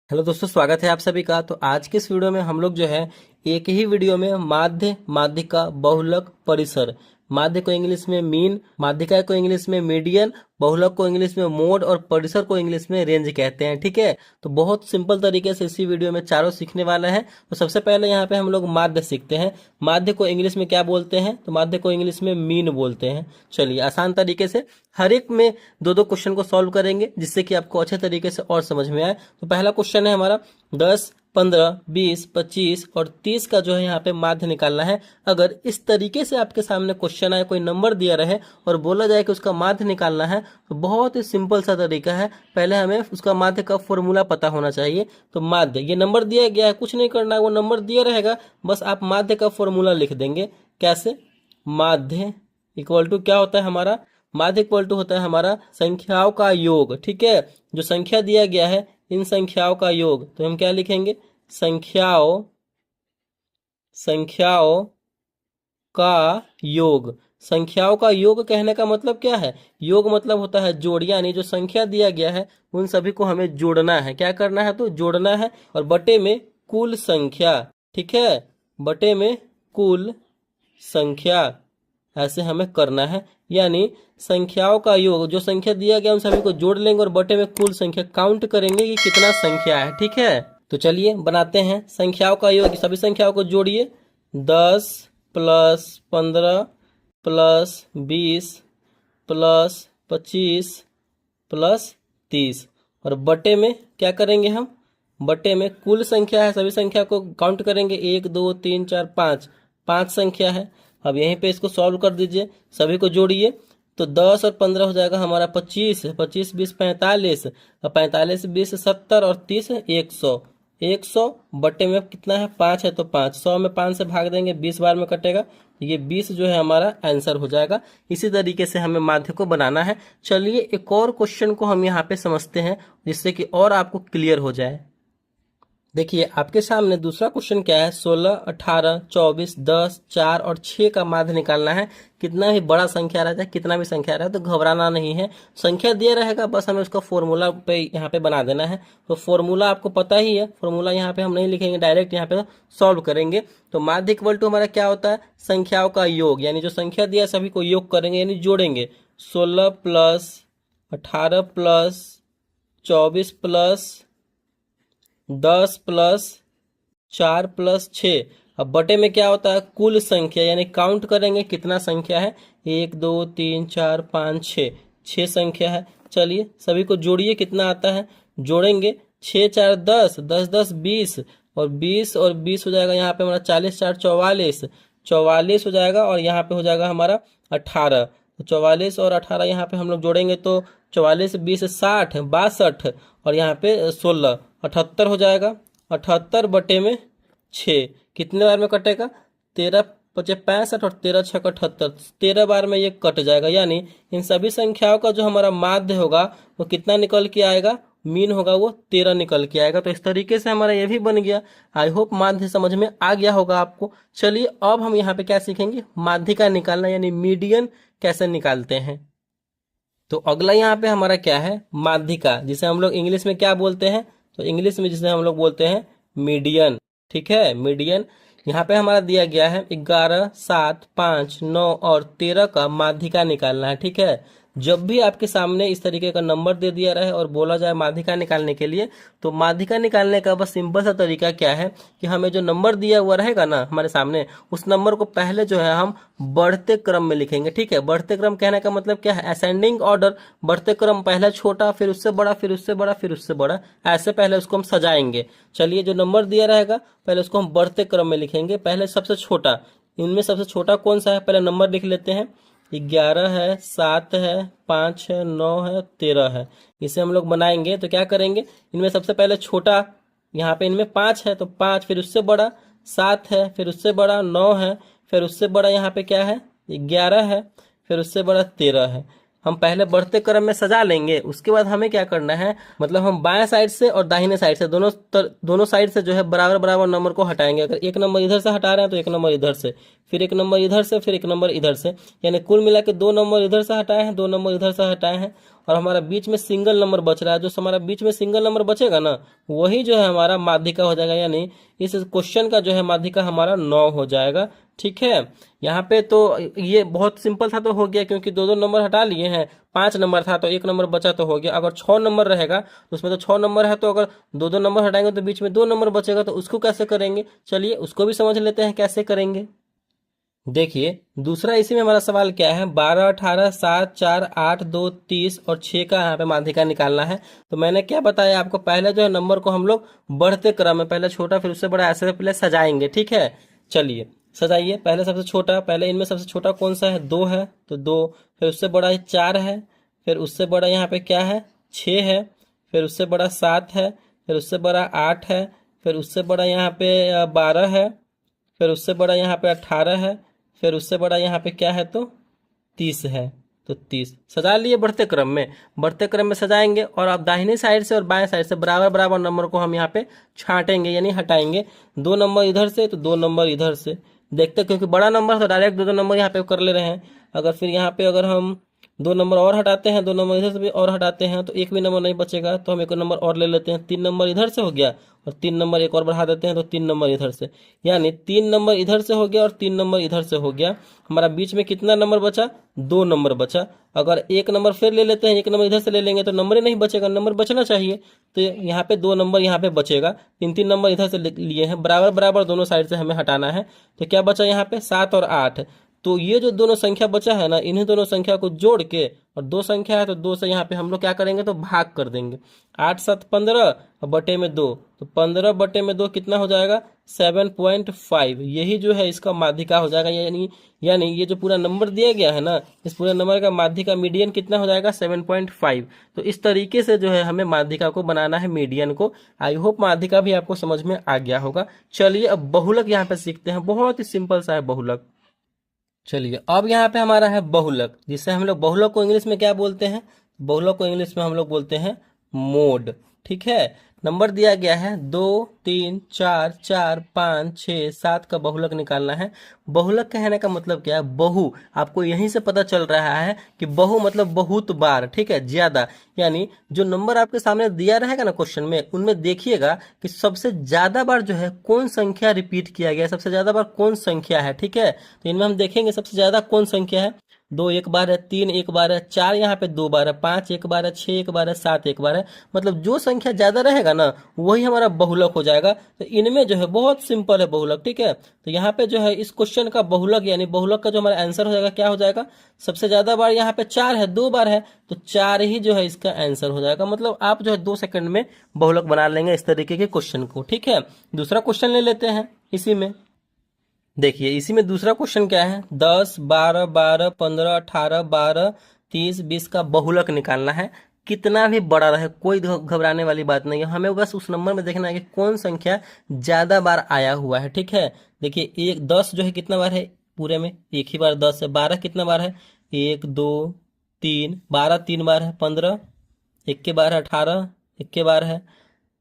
Hello दोस्तों, स्वागत है आप सभी का। तो आज के इस वीडियो में हम लोग जो है एक ही वीडियो में माध्य, माध्यिका, बहुलक, परिसर, माध्य को इंग्लिश में मीन, माध्यिका को इंग्लिश में मीडियन, बहुलक को इंग्लिश में मोड और परिसर को इंग्लिश में रेंज कहते हैं। ठीक है, तो बहुत सिंपल तरीके से इसी वीडियो में चारों सीखने वाले हैं। तो सबसे पहले यहाँ पे हम लोग माध्य सीखते हैं। माध्य को इंग्लिश में क्या बोलते हैं? तो माध्य को इंग्लिश में मीन बोलते हैं। चलिए आसान तरीके से हर एक में दो दो क्वेश्चन को सॉल्व करेंगे जिससे कि आपको अच्छे तरीके से और समझ में आए। तो पहला क्वेश्चन है हमारा 10, 15, 20, 25 और 30 का जो है यहाँ पे माध्य निकालना है। अगर इस तरीके से आपके सामने क्वेश्चन आए, कोई नंबर दिया रहे और बोला जाए कि उसका माध्य निकालना है, तो बहुत ही सिंपल सा तरीका है। पहले हमें उसका माध्य का फॉर्मूला पता होना चाहिए। तो माध्य, ये नंबर दिया गया है, कुछ नहीं करना है, वो नंबर दिया रहेगा, बस आप माध्य का फॉर्मूला लिख देंगे। कैसे? माध्य इक्वल टू क्या होता है हमारा? माध्य इक्वल टू होता है हमारा संख्याओं का योग। ठीक है, जो संख्या दिया गया है इन संख्याओं का योग, तो हम क्या लिखेंगे? संख्याओं का योग। संख्याओं का योग कहने का मतलब क्या है? योग मतलब होता है जोड़, यानी जो संख्या दिया गया है उन सभी को हमें जोड़ना है। क्या करना है? तो जोड़ना है। और बटे में कुल संख्या। ठीक है, बटे में कुल संख्या, ऐसे हमें करना है। यानी संख्याओं का योग, जो संख्या दिया गया उन सभी को जोड़ लेंगे और बटे में कुल संख्या काउंट करेंगे कि कितना संख्या है। ठीक है, तो चलिए बनाते हैं संख्याओं का योग। सभी संख्याओं को जोड़िए। 10 प्लस 15 प्लस 20 प्लस 25 प्लस 30 और बटे में क्या करेंगे हम? बटे में कुल संख्या है, सभी संख्या को काउंट करेंगे। 1 2 3 4 5, 5 संख्या है। अब यहीं पे इसको सॉल्व कर दीजिए, सभी को जोड़िए। तो 10 और 15 हो जाएगा हमारा 25, 25 20 45, 45 20 70 और 30 100। 100 बटे में कितना है? 5 है तो 5, 100 में 5 से भाग देंगे, 20 बार में कटेगा, ये 20 जो है हमारा आंसर हो जाएगा। इसी तरीके से हमें माध्य को बनाना है। चलिए एक और क्वेश्चन को हम यहाँ पे समझते हैं जिससे कि और आपको क्लियर हो जाए। देखिए आपके सामने दूसरा क्वेश्चन क्या है? 16, 18, 24, 10, 4 और 6 का माध्य निकालना है। कितना भी बड़ा संख्या रहता है, कितना भी संख्या रहता है, तो घबराना नहीं है। संख्या दिया रहेगा, बस हमें उसका फॉर्मूला पे यहाँ पे बना देना है। तो फॉर्मूला आपको पता ही है, फॉर्मूला यहाँ पे हम नहीं लिखेंगे, डायरेक्ट यहाँ पे सॉल्व करेंगे। तो माध्य इक्वल टू हमारा क्या होता है? संख्याओं का योग, यानी जो संख्या दिया सभी को योग करेंगे, यानी जोड़ेंगे। 16 plus 18 plus 24 plus 10 plus 4 plus 6। अब बटे में क्या होता है? कुल संख्या, यानी काउंट करेंगे कितना संख्या है। 1 2 3 4 5 6, 6 संख्या है। चलिए सभी को जोड़िए, कितना आता है? जोड़ेंगे 6 4 10, 10 10 20 और 20 हो जाएगा यहाँ पे हमारा 40 4 44, 44 हो जाएगा और यहाँ पे हो जाएगा हमारा 18। तो 44 और 18 यहाँ पे हम लोग जोड़ेंगे तो 44 20 60 62 और यहाँ पे 16 78 हो जाएगा। 78 बटे में 6 कितने बार में कटेगा? 13 पचे 65 और 13 6 78, 13 बार में ये कट जाएगा। यानी इन सभी संख्याओं का जो हमारा माध्य होगा वो कितना निकल के आएगा? मीन होगा वो 13 निकल के आएगा। तो इस तरीके से हमारा ये भी बन गया। आई होप माध्य समझ में आ गया होगा आपको। चलिए अब हम यहाँ पे क्या सीखेंगे? माध्यिका निकालना, यानी मीडियन कैसे निकालते हैं। तो अगला यहाँ पे हमारा क्या है? माध्यिका, जिसे हम लोग इंग्लिश में क्या बोलते हैं? तो इंग्लिश में जिसे हम लोग बोलते हैं मीडियन। ठीक है, मीडियन। यहाँ पे हमारा दिया गया है 11, 7, 5, 9 और 13 का माध्यिका निकालना है। ठीक है, जब भी आपके सामने इस तरीके का नंबर दे दिया रहे और बोला जाए माध्यिका निकालने के लिए, तो माध्यिका निकालने का बस सिंपल सा तरीका क्या है कि हमें जो नंबर दिया हुआ रहेगा ना हमारे सामने, उस नंबर को पहले जो है हम बढ़ते क्रम में लिखेंगे। ठीक है, बढ़ते क्रम कहने का मतलब क्या है? असेंडिंग ऑर्डर, बढ़ते क्रम, पहले छोटा फिर उससे बड़ा फिर उससे बड़ा फिर उससे बड़ा, ऐसे पहले उसको हम सजाएंगे। चलिए जो नंबर दिया रहेगा पहले उसको हम बढ़ते क्रम में लिखेंगे। पहले सबसे छोटा, इनमें सबसे छोटा कौन सा है? पहले नंबर लिख लेते हैं। 11 है, 7 है, 5 है, 9 है, 13 है। इसे हम लोग बनाएंगे तो क्या करेंगे? इनमें सबसे पहले छोटा, यहाँ पे इनमें 5 है तो 5, फिर उससे बड़ा 7 है, फिर उससे बड़ा 9 है, फिर उससे बड़ा यहाँ पे क्या है? 11 है, फिर उससे बड़ा 13 है। हम पहले बढ़ते क्रम में सजा लेंगे। उसके बाद हमें क्या करना है? मतलब हम बाएं साइड से और दाहिने साइड से दोनों साइड से जो है बराबर बराबर नंबर को हटाएंगे। अगर एक नंबर इधर से हटा रहे हैं तो एक नंबर इधर से, फिर एक नंबर इधर से, फिर एक नंबर इधर से, यानी कुल मिला के 2 नंबर इधर से हटाए हैं, 2 नंबर इधर से हटाए हैं, और हमारा बीच में सिंगल नंबर बच रहा है। जो हमारा बीच में सिंगल नंबर बचेगा ना, वही जो है हमारा माध्यिका हो जाएगा, यानी इस क्वेश्चन का जो है माध्यिका हमारा 9 हो जाएगा। ठीक है, यहाँ पे तो ये बहुत सिंपल था तो हो गया, क्योंकि 2 2 नंबर हटा लिए हैं। 5 नंबर था तो 1 नंबर बचा तो हो गया। अगर 6 नंबर रहेगा तो उसमें तो 6 नंबर है, तो अगर 2 2 नंबर हटाएंगे तो बीच में 2 नंबर बचेगा, तो उसको कैसे करेंगे, चलिए उसको भी समझ लेते हैं कैसे करेंगे। देखिए दूसरा इसी में हमारा सवाल क्या है, 12 18 7 4 8 2 30 और 6 का यहाँ पे माध्यिका निकालना है। तो मैंने क्या बताया आपको, पहले जो है नंबर को हम लोग बढ़ते क्रम में, पहले छोटा फिर उससे बड़ा, ऐसे पहले सजाएंगे। ठीक है, चलिए सजाइए। पहले सबसे छोटा, पहले इनमें सबसे छोटा कौन सा है, 2 है तो 2, फिर उससे बड़ा 4 है, फिर उससे बड़ा यहाँ पे क्या है 6 है, फिर उससे बड़ा 7 है, फिर उससे बड़ा 8 है, फिर उससे बड़ा यहाँ पे 12 है, फिर उससे बड़ा यहाँ पे 18 है, फिर उससे बड़ा यहाँ पे क्या है तो 30 है। तो 30 सजा लिए बढ़ते क्रम में, बढ़ते क्रम में सजाएंगे, और अब दाहिनी साइड से और बाएं साइड से बराबर बराबर नंबर को हम यहाँ पे छांटेंगे, यानी हटाएंगे। 2 नंबर इधर से तो 2 नंबर इधर से, देखते क्योंकि बड़ा नंबर है तो डायरेक्ट 2 2 नंबर यहाँ पे कर ले रहे हैं। अगर फिर यहाँ पे अगर हम 2 नंबर और हटाते हैं, 2 नंबर इधर से भी और हटाते हैं, तो एक भी नंबर नहीं बचेगा, तो हम एक नंबर और ले लेते हैं। 3 नंबर इधर से हो गया, और 3 नंबर एक और बढ़ा देते हैं, तो 3 नंबर इधर से, यानी 3 नंबर इधर से हो गया और 3 नंबर इधर से हो गया। हमारा बीच में कितना नंबर बचा, 2 नंबर बचा। अगर एक नंबर फिर ले लेते हैं, एक नंबर इधर से ले लेंगे तो नंबर ही नहीं बचेगा, नंबर बचना चाहिए, तो यहाँ पे 2 नंबर यहाँ पे बचेगा। 3 3 नंबर इधर से लिए हैं, बराबर बराबर दोनों साइड से हमें हटाना है। तो क्या बचा यहाँ पे 7 और 8, तो ये जो दोनों संख्या बचा है ना, इन्हीं दोनों संख्या को जोड़ के, और 2 संख्या है तो 2 से यहाँ पे हम लोग क्या करेंगे तो भाग कर देंगे। 8 7 15 और बटे में 2, तो 15 बटे में 2 कितना हो जाएगा 7.5, यही जो है इसका माध्यिका हो जाएगा। यानी ये जो पूरा नंबर दिया गया है ना, इस पूरे नंबर का माध्यिका मीडियन कितना हो जाएगा 7.5। तो इस तरीके से जो है हमें माध्यिका को बनाना है, मीडियन को। आई होप माध्यिका भी आपको समझ में आ गया होगा। चलिए अब बहुलक यहाँ पे सीखते हैं, बहुत ही सिंपल सा है बहुलक। चलिए अब यहाँ पे हमारा है बहुलक, जिसे हम लोग बहुलक को इंग्लिश में क्या बोलते हैं, बहुलक को इंग्लिश में हम लोग बोलते हैं मोड। ठीक है, नंबर दिया गया है 2 3 4 4 5 6 7 का बहुलक निकालना है। बहुलक कहने का मतलब क्या है, बहु, आपको यहीं से पता चल रहा है कि बहु मतलब बहुत बार, ठीक है, ज्यादा। यानी जो नंबर आपके सामने दिया रहेगा ना क्वेश्चन में, उनमें देखिएगा कि सबसे ज्यादा बार जो है कौन संख्या रिपीट किया गया है, सबसे ज्यादा बार कौन संख्या है। ठीक है, तो इनमें हम देखेंगे सबसे ज्यादा कौन संख्या है। 2 एक बार है, 3 एक बार है, 4 यहाँ पे 2 बार है, 5 एक बार है, 6 एक बार है, 7 एक बार है। मतलब जो संख्या ज्यादा रहेगा ना, वही हमारा बहुलक हो जाएगा। तो इनमें जो है बहुत सिंपल है बहुलक। ठीक है, तो यहाँ पे जो है इस क्वेश्चन का बहुलक, यानी बहुलक का जो हमारा आंसर हो जाएगा क्या हो जाएगा, सबसे ज्यादा बार यहाँ पे 4 है, 2 बार है, तो 4 ही जो है इसका आंसर हो जाएगा। मतलब आप जो है 2 सेकंड में बहुलक बना लेंगे इस तरीके के क्वेश्चन को। ठीक है, दूसरा क्वेश्चन ले लेते हैं इसी में। देखिए इसी में दूसरा क्वेश्चन क्या है, 10 12 12 15 18 12 30 20 का बहुलक निकालना है। कितना भी बड़ा रहे कोई घबराने वाली बात नहीं है, हमें बस उस नंबर में देखना है कि कौन संख्या ज्यादा बार आया हुआ है। ठीक है, देखिए एक 10 जो है कितना बार है पूरे में, एक ही बार 10 है। 12 कितना बार है, 1 2 3, 12 3 बार है। 15 एक के बार है, 18 एक के बार है,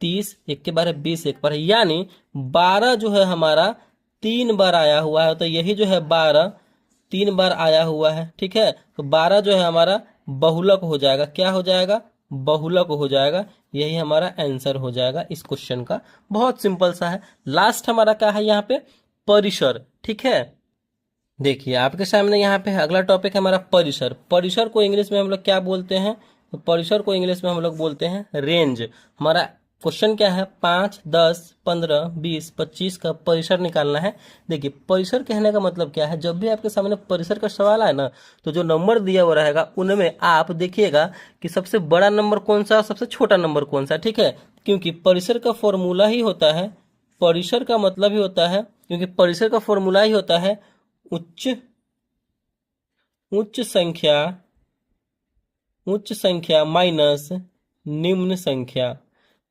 30 एक के बार है, 20 एक बार है। यानी 12 जो है हमारा 3 बार आया हुआ है, तो यही जो है 12 3 बार आया हुआ है। ठीक है, तो 12 जो है हमारा बहुलक हो जाएगा। क्या हो जाएगा, बहुलक हो जाएगा। यही हमारा आंसर हो जाएगा इस क्वेश्चन का। बहुत सिंपल सा है। लास्ट हमारा क्या है यहाँ पे, परिसर। ठीक है, देखिए आपके सामने यहाँ पे अगला टॉपिक है हमारा परिसर। परिसर को इंग्लिश में हम लोग क्या बोलते हैं, तो परिसर को इंग्लिश में हम लोग बोलते हैं रेंज। हमारा क्वेश्चन क्या है, 5 10 15 20 25 का परिसर निकालना है। देखिए परिसर कहने का मतलब क्या है, जब भी आपके सामने परिसर का सवाल आए ना, तो जो नंबर दिया हुआ रहेगा उनमें आप देखिएगा कि सबसे बड़ा नंबर कौन सा, सबसे छोटा नंबर कौन सा। ठीक है, क्योंकि परिसर का फॉर्मूला ही होता है, परिसर का मतलब ही होता है, क्योंकि परिसर का फॉर्मूला ही होता है उच्च उच्च संख्या, उच्च संख्या माइनस निम्न संख्या।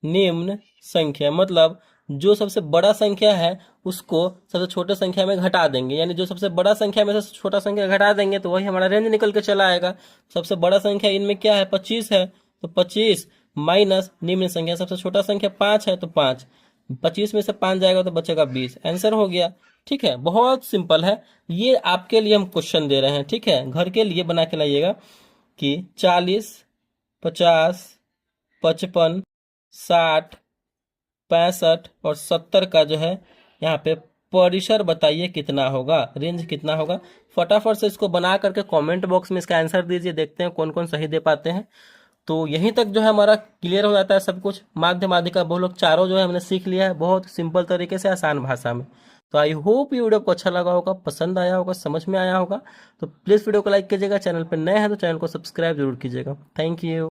निम्न संख्या मतलब जो सबसे बड़ा संख्या है उसको सबसे छोटे संख्या में घटा देंगे, यानी जो सबसे बड़ा संख्या में से छोटा संख्या घटा देंगे तो वही हमारा रेंज निकल के चला आएगा। सबसे बड़ा संख्या इनमें क्या है, 25 है, तो 25 माइनस निम्न संख्या, सबसे छोटा संख्या 5 है तो 5, 25 में से 5 जाएगा तो बचेगा 20, आंसर हो गया। ठीक है, बहुत सिंपल है। ये आपके लिए हम क्वेश्चन दे रहे हैं, ठीक है, घर के लिए बना के लाइएगा कि 40, 50, 55, 60, 65 और 70 का जो है यहाँ पे परिसर बताइए कितना होगा, रेंज कितना होगा। फटाफट से इसको बना करके कमेंट बॉक्स में इसका आंसर दीजिए, देखते हैं कौन कौन सही दे पाते हैं। तो यहीं तक जो है हमारा क्लियर हो जाता है सब कुछ। माध्य माध्यिका बहु लोग चारों जो है हमने सीख लिया है बहुत सिंपल तरीके से, आसान भाषा में। तो आई होप ये वीडियो आपको अच्छा लगा होगा, पसंद आया होगा, समझ में आया होगा। तो प्लीज़ वीडियो को लाइक कीजिएगा, चैनल पर नए हैं तो चैनल को सब्सक्राइब जरूर कीजिएगा। Thank you.